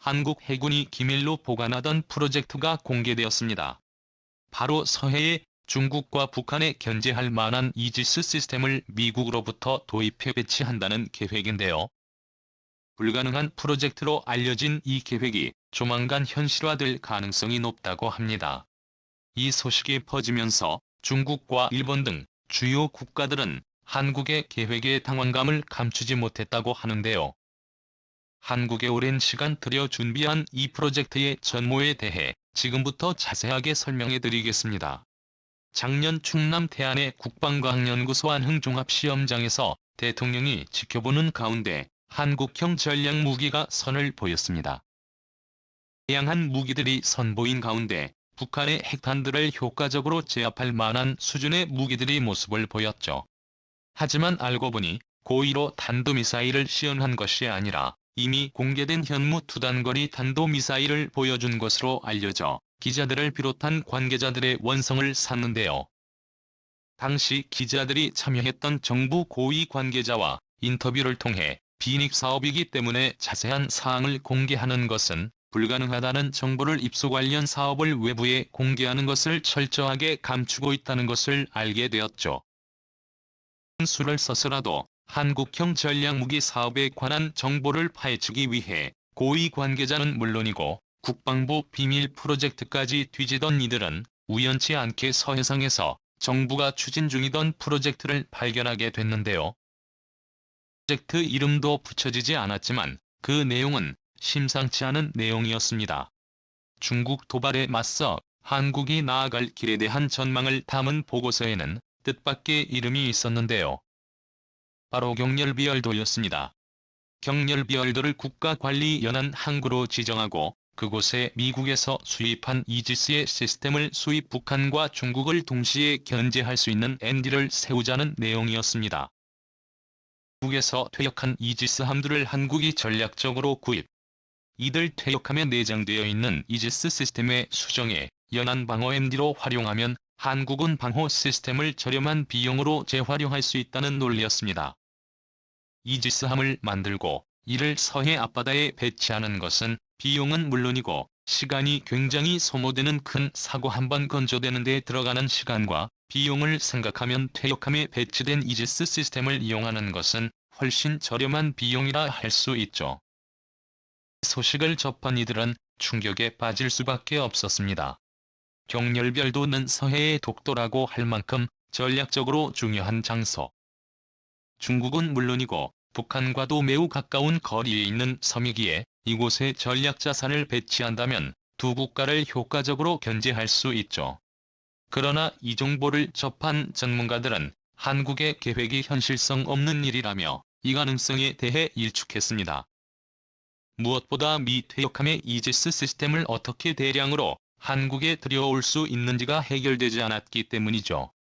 한국 해군이 기밀로 보관하던 프로젝트가 공개되었습니다. 바로 서해에 중국과 북한에 견제할 만한 이지스 시스템을 미국으로부터 도입해 배치한다는 계획인데요. 불가능한 프로젝트로 알려진 이 계획이 조만간 현실화될 가능성이 높다고 합니다. 이 소식이 퍼지면서 중국과 일본 등 주요 국가들은 한국의 계획에 당황감을 감추지 못했다고 하는데요. 한국에 오랜 시간 들여 준비한 이 프로젝트의 전모에 대해 지금부터 자세하게 설명해 드리겠습니다. 작년 충남 태안의 국방과학연구소 안흥종합시험장에서 대통령이 지켜보는 가운데 한국형 전략무기가 선을 보였습니다. 다양한 무기들이 선보인 가운데 북한의 핵탄두를 효과적으로 제압할 만한 수준의 무기들이 모습을 보였죠. 하지만 알고 보니 고의로 탄도미사일을 시연한 것이 아니라 이미 공개된 현무 투단거리 탄도미사일을 보여준 것으로 알려져 기자들을 비롯한 관계자들의 원성을 샀는데요. 당시 기자들이 참여했던 정부 고위 관계자와 인터뷰를 통해 비닉 사업이기 때문에 자세한 사항을 공개하는 것은 불가능하다는 정보를 입수 관련 사업을 외부에 공개하는 것을 철저하게 감추고 있다는 것을 알게 되었죠. 수를 써서라도 한국형 전략무기 사업에 관한 정보를 파헤치기 위해 고위 관계자는 물론이고 국방부 비밀 프로젝트까지 뒤지던 이들은 우연치 않게 서해상에서 정부가 추진 중이던 프로젝트를 발견하게 됐는데요. 프로젝트 이름도 붙여지지 않았지만 그 내용은 심상치 않은 내용이었습니다. 중국 도발에 맞서 한국이 나아갈 길에 대한 전망을 담은 보고서에는 뜻밖의 이름이 있었는데요. 바로 경렬비열도였습니다. 경렬비열도를 국가관리연안 항구로 지정하고 그곳에 미국에서 수입한 이지스의 시스템을 수입 북한과 중국을 동시에 견제할 수 있는 ND를 세우자는 내용이었습니다. 미국에서 퇴역한 이지스 함들을 한국이 전략적으로 구입. 이들 퇴역하면 내장되어 있는 이지스 시스템의 수정에 연안 방어 ND로 활용하면 한국은 방호 시스템을 저렴한 비용으로 재활용할 수 있다는 논리였습니다. 이지스함을 만들고 이를 서해 앞바다에 배치하는 것은 비용은 물론이고 시간이 굉장히 소모되는 큰 사고 한 번 건조되는 데 들어가는 시간과 비용을 생각하면 퇴역함에 배치된 이지스 시스템을 이용하는 것은 훨씬 저렴한 비용이라 할 수 있죠. 소식을 접한 이들은 충격에 빠질 수밖에 없었습니다. 경렬별도는 서해의 독도라고 할 만큼 전략적으로 중요한 장소. 중국은 물론이고 북한과도 매우 가까운 거리에 있는 섬이기에 이곳에 전략자산을 배치한다면 두 국가를 효과적으로 견제할 수 있죠. 그러나 이 정보를 접한 전문가들은 한국의 계획이 현실성 없는 일이라며 이 가능성에 대해 일축했습니다. 무엇보다 미 퇴역함의 이지스 시스템을 어떻게 대량으로 한국에 들여올 수 있는지가 해결되지 않았기 때문이죠.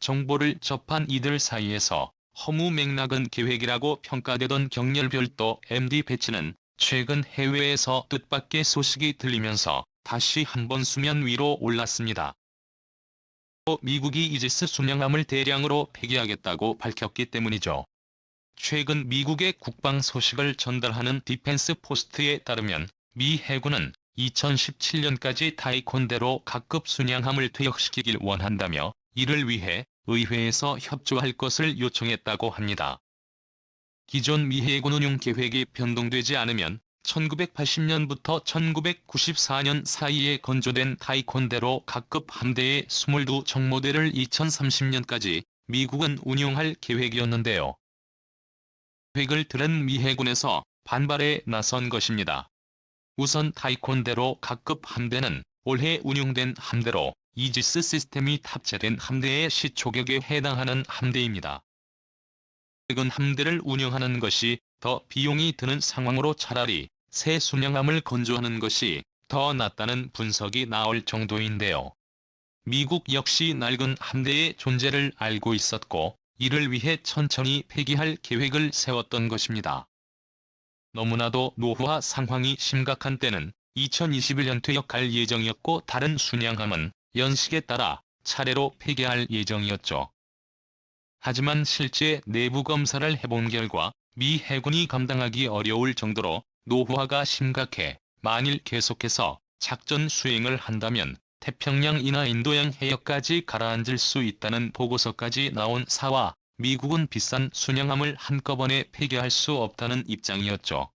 정보를 접한 이들 사이에서 허무 맥락은 계획이라고 평가되던 경렬별도 MD 배치는 최근 해외에서 뜻밖의 소식이 들리면서 다시 한번 수면 위로 올랐습니다. 미국이 이지스 순양함을 대량으로 폐기하겠다고 밝혔기 때문이죠. 최근 미국의 국방 소식을 전달하는 디펜스 포스트에 따르면 미 해군은 2017년까지 타이콘대로 각급 순양함을 퇴역시키길 원한다며 이를 위해 의회에서 협조할 것을 요청했다고 합니다. 기존 미 해군 운용 계획이 변동되지 않으면 1980년부터 1994년 사이에 건조된 타이콘대로 각급 함대의 22정모대를 2030년까지 미국은 운용할 계획이었는데요. 계획을 들은 미 해군에서 반발에 나선 것입니다. 우선 타이콘대로 각급 함대는 올해 운용된 함대로 이지스 시스템이 탑재된 함대의 시초격에 해당하는 함대입니다. 최근 함대를 운영하는 것이 더 비용이 드는 상황으로 차라리 새 순양함을 건조하는 것이 더 낫다는 분석이 나올 정도인데요. 미국 역시 낡은 함대의 존재를 알고 있었고 이를 위해 천천히 폐기할 계획을 세웠던 것입니다. 너무나도 노후화 상황이 심각한 때는 2021년 퇴역할 예정이었고 다른 순양함은 연식에 따라 차례로 폐기할 예정이었죠. 하지만 실제 내부 검사를 해본 결과 미 해군이 감당하기 어려울 정도로 노후화가 심각해 만일 계속해서 작전 수행을 한다면 태평양이나 인도양 해역까지 가라앉을 수 있다는 보고서까지 나온 사와 미국은 비싼 순양함을 한꺼번에 폐기할 수 없다는 입장이었죠.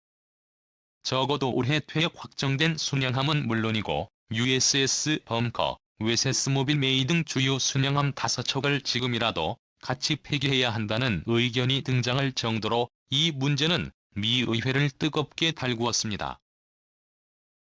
적어도 올해 퇴역 확정된 순양함은 물론이고 USS 범커, USS 모빌 메이 등 주요 순양함 5척을 지금이라도 같이 폐기해야 한다는 의견이 등장할 정도로 이 문제는 미 의회를 뜨겁게 달구었습니다.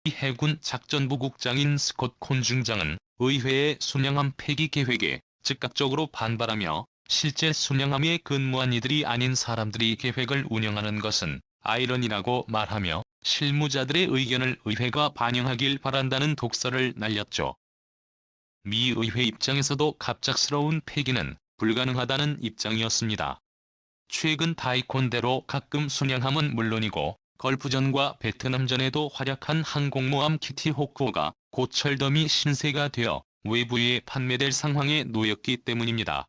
미 해군 작전부 국장인 스콧 콘 중장은 의회의 순양함 폐기 계획에 즉각적으로 반발하며 실제 순양함에 근무한 이들이 아닌 사람들이 계획을 운영하는 것은 아이러니라고 말하며 실무자들의 의견을 의회가 반영하길 바란다는 독설을 날렸죠. 미 의회 입장에서도 갑작스러운 폐기는 불가능하다는 입장이었습니다. 최근 타이콘대로 가끔 순양함은 물론이고 걸프전과 베트남전에도 활약한 항공모함 키티 호크호가 곧 철더미 신세가 되어 외부에 판매될 상황에 놓였기 때문입니다.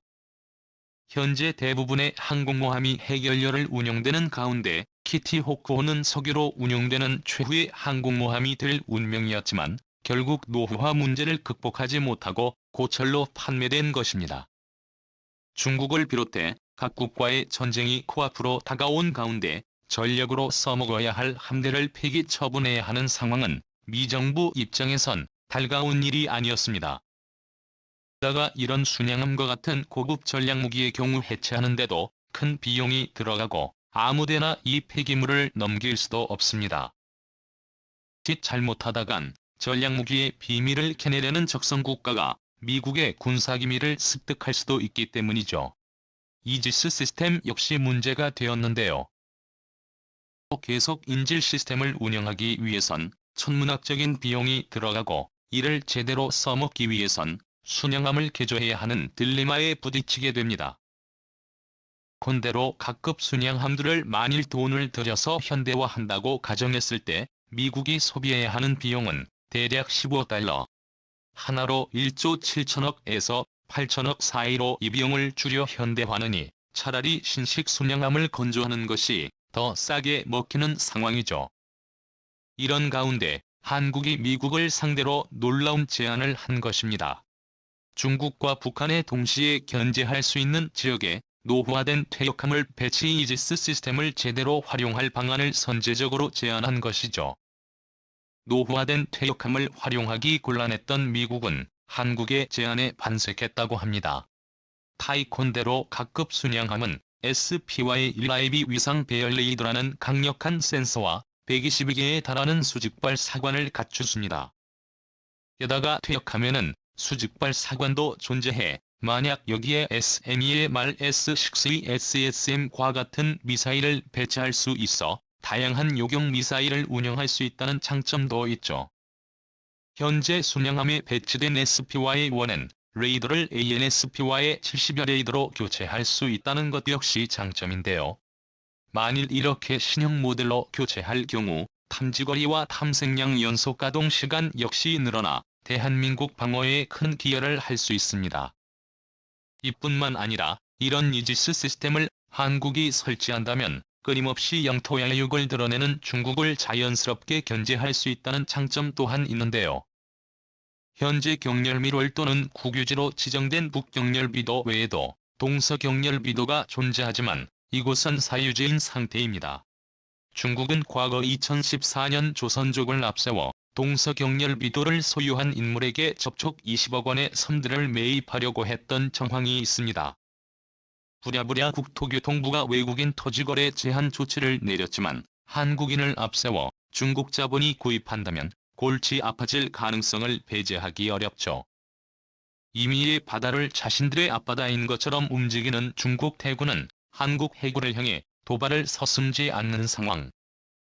현재 대부분의 항공모함이 핵연료를 운용되는 가운데 키티 호크호는 석유로 운용되는 최후의 항공모함이 될 운명이었지만 결국 노후화 문제를 극복하지 못하고 고철로 판매된 것입니다. 중국을 비롯해 각국과의 전쟁이 코앞으로 다가온 가운데 전력으로 써먹어야 할 함대를 폐기 처분해야 하는 상황은 미 정부 입장에선 달가운 일이 아니었습니다. 게다가 이런 순양함과 같은 고급 전략무기의 경우 해체하는데도 큰 비용이 들어가고 아무데나 이 폐기물을 넘길 수도 없습니다. 잘못하다간 전략무기의 비밀을 캐내려는 적성국가가 미국의 군사기밀을 습득할 수도 있기 때문이죠. 이지스 시스템 역시 문제가 되었는데요. 계속 인질 시스템을 운영하기 위해선 천문학적인 비용이 들어가고 이를 제대로 써먹기 위해선 순양함을 개조해야 하는 딜레마에 부딪히게 됩니다. 건대로 각급 순양함들을 만일 돈을 들여서 현대화한다고 가정했을 때 미국이 소비해야 하는 비용은 대략 15달러. 하나로 1조 7천억에서 8천억 사이로 이 비용을 줄여 현대화하느니 차라리 신식 순양함을 건조하는 것이 더 싸게 먹히는 상황이죠. 이런 가운데 한국이 미국을 상대로 놀라운 제안을 한 것입니다. 중국과 북한에 동시에 견제할 수 있는 지역에 노후화된 퇴역함을 배치 이지스 시스템을 제대로 활용할 방안을 선제적으로 제안한 것이죠. 노후화된 퇴역함을 활용하기 곤란했던 미국은 한국의 제안에 반색했다고 합니다. 타이콘대로 각급 순양함은 SPY-1IB 위상 배열 레이더라는 강력한 센서와 122개에 달하는 수직발 사관을 갖추습니다. 게다가 퇴역하면은 수직발 사관도 존재해 만약 여기에 SME의 말 S-6SSM과 같은 미사일을 배치할 수 있어 다양한 요격 미사일을 운영할 수 있다는 장점도 있죠. 현재 순양함에 배치된 SPY-1은 레이더를 AN/SPY 70여 레이더로 교체할 수 있다는 것 역시 장점인데요. 만일 이렇게 신형 모델로 교체할 경우 탐지거리와 탐색량 연속 가동 시간 역시 늘어나 대한민국 방어에 큰 기여를 할 수 있습니다. 이뿐만 아니라 이런 이지스 시스템을 한국이 설치한다면 끊임없이 영토 야육을 드러내는 중국을 자연스럽게 견제할 수 있다는 장점 또한 있는데요. 현재 경렬미롤 또는 국유지로 지정된 북경렬비도 외에도 동서경렬비도가 존재하지만 이곳은 사유지인 상태입니다. 중국은 과거 2014년 조선족을 앞세워 동서경렬비도를 소유한 인물에게 접촉 20억 원의 섬들을 매입하려고 했던 정황이 있습니다. 부랴부랴 국토교통부가 외국인 토지거래 제한 조치를 내렸지만 한국인을 앞세워 중국 자본이 구입한다면 골치 아파질 가능성을 배제하기 어렵죠. 이미의 바다를 자신들의 앞바다인 것처럼 움직이는 중국 해군은 한국 해군을 향해 도발을 서슴지 않는 상황.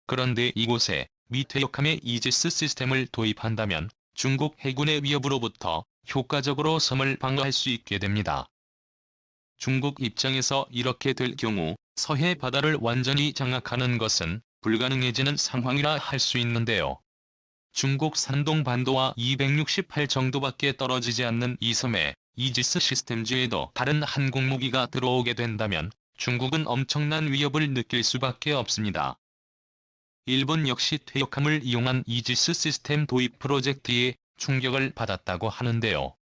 그런데 이곳에 미 퇴역함의 이지스 시스템을 도입한다면 중국 해군의 위협으로부터 효과적으로 섬을 방어할 수 있게 됩니다. 중국 입장에서 이렇게 될 경우 서해 바다를 완전히 장악하는 것은 불가능해지는 상황이라 할 수 있는데요. 중국 산동 반도와 268 정도밖에 떨어지지 않는 이 섬에 이지스 시스템즈에도 다른 항공무기가 들어오게 된다면 중국은 엄청난 위협을 느낄 수밖에 없습니다. 일본 역시 퇴역함을 이용한 이지스 시스템 도입 프로젝트에 충격을 받았다고 하는데요.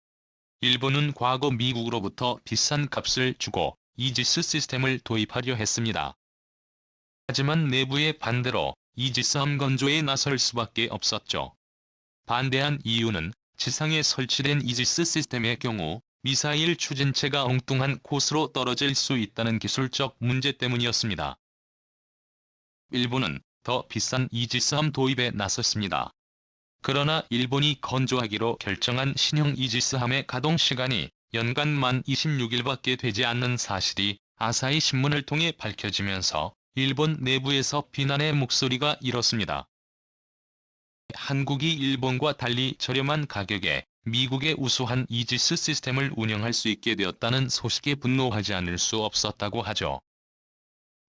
일본은 과거 미국으로부터 비싼 값을 주고 이지스 시스템을 도입하려 했습니다. 하지만 내부의 반대로 이지스 함 건조에 나설 수밖에 없었죠. 반대한 이유는 지상에 설치된 이지스 시스템의 경우 미사일 추진체가 엉뚱한 곳으로 떨어질 수 있다는 기술적 문제 때문이었습니다. 일본은 더 비싼 이지스함 도입에 나섰습니다. 그러나 일본이 건조하기로 결정한 신형 이지스함의 가동 시간이 연간 만 26일밖에 되지 않는 사실이 아사히 신문을 통해 밝혀지면서 일본 내부에서 비난의 목소리가 일었습니다. 한국이 일본과 달리 저렴한 가격에 미국의 우수한 이지스 시스템을 운영할 수 있게 되었다는 소식에 분노하지 않을 수 없었다고 하죠.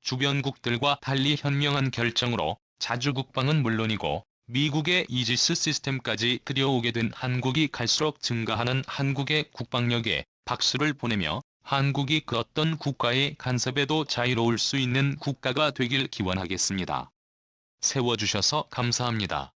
주변국들과 달리 현명한 결정으로 자주 국방은 물론이고 미국의 이지스 시스템까지 들여오게 된 한국이 갈수록 증가하는 한국의 국방력에 박수를 보내며 한국이 그 어떤 국가의 간섭에도 자유로울 수 있는 국가가 되길 기원하겠습니다. 세워주셔서 감사합니다.